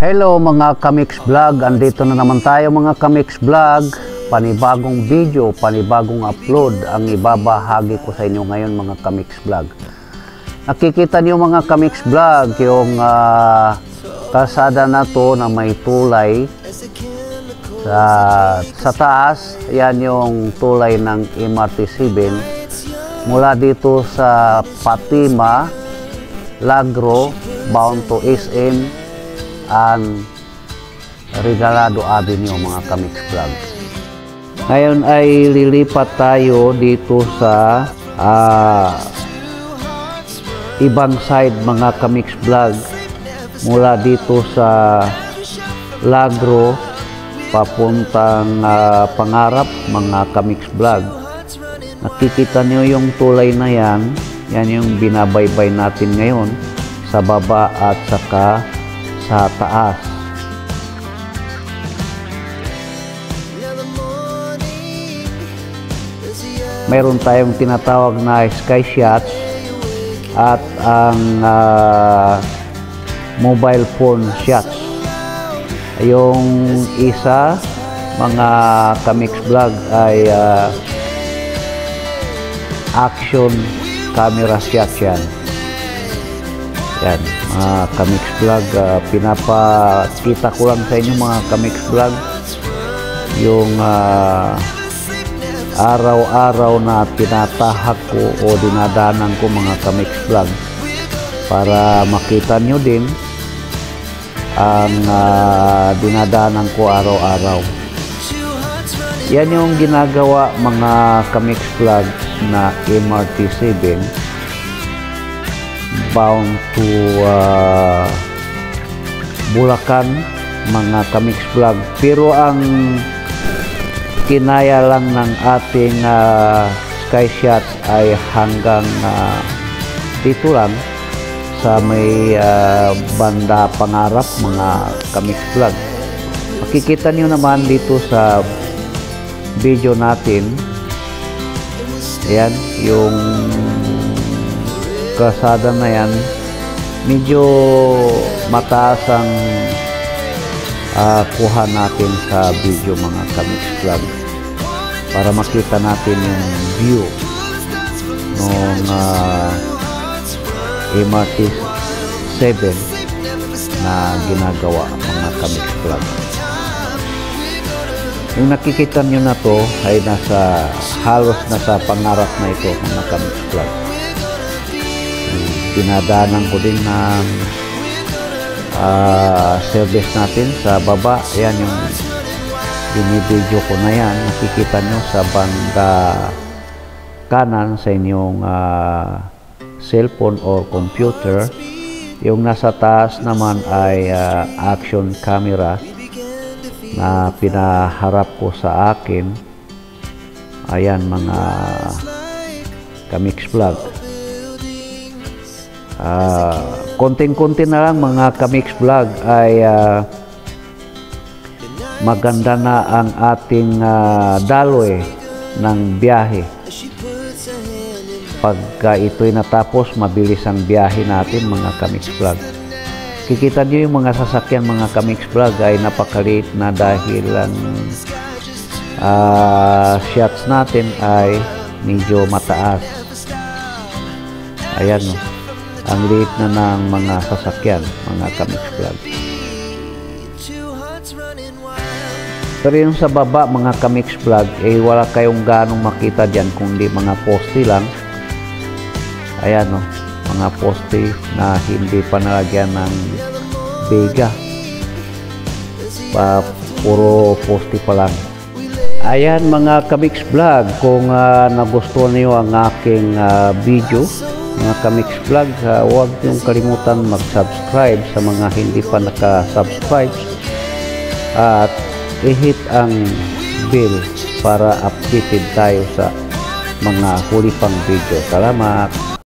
Hello mga Kamix Vlog, andito na naman tayo mga Kamix Vlog. Panibagong video, panibagong upload ang ibabahagi ko sa inyo ngayon mga Kamix Vlog. Nakikita niyo mga Kamix Vlog yung kalsada na to na may tulay sa taas. Yan yung tulay ng MRT-7 mula dito sa Fatima, Lagro, bound to SM and Regalado Avenue mga Kamix Vlog. Ngayon ay lilipat tayo dito sa ibang side mga Kamix Vlog, mula dito sa Lagro papuntang Pangarap mga Kamix Vlog. Nakikita niyo yung tulay na yan yung binabaybay natin ngayon sa baba at saka sa taas. Mayroon tayong tinatawag na sky shots at ang mobile phone shots. Yung isa mga Kamix Vlog ay action camera shots yan. Yan, mga Kamix Vlog, pinapakita ko lang sa inyo mga Kamix Vlog yung araw-araw na tinatahak ko o dinadanan ko mga Kamix Vlog para makita nyo din ang dinadanan ko araw-araw. Yan yung ginagawa mga Kamix Vlog na MRT-7 bound to Bulacan mga Kamix Vlog, pero ang kinaya lang ng ating sky shot ay hanggang dito lang sa may banda Pangarap mga Kamix Vlog. Makikita nyo naman dito sa video natin, ayan yung kalsada na yan, medyo mataas ang kuha natin sa video mga Kamix Vlog para makita natin yung view ng MRT-7 na ginagawa mga Kamix Vlog. Yung nakikita nyo na to ay halos nasa Pangarap na ito mga Kamix Vlog. Dinadanan ko din ng service natin sa baba. Yan yung binibideo ko na yan. Nakikita nyo sa banda kanan sa inyong cellphone or computer. Yung nasa taas naman ay action camera na pinaharap ko sa akin. Ayan mga Kamix Vlog. Konting-konti na lang mga Kamix Vlog ay maganda na ang ating daloy ng biyahe. Pagka ito'y natapos, mabilis ang biyahe natin mga Kamix Vlog. Kikita nyo yung mga sasakyan mga Kamix Vlog ay napakaliit na dahil ang shots natin ay medyo mataas. Ayan o, ang liit na ng mga sasakyan mga Kamix Vlog. Pero yung sa baba mga Kamix Vlog wala kayong ganong makita dyan kundi mga poste lang. Ayan o, mga poste na hindi pa nalagyan ng bega, puro poste pa lang. Ayan mga Kamix Vlog, kung nagustuhan niyo ang aking video mga Kamix Vlog, huwag niyong kalimutan mag-subscribe sa mga hindi pa naka-subscribe at i-hit ang bell para updated tayo sa mga huli pang video. Salamat!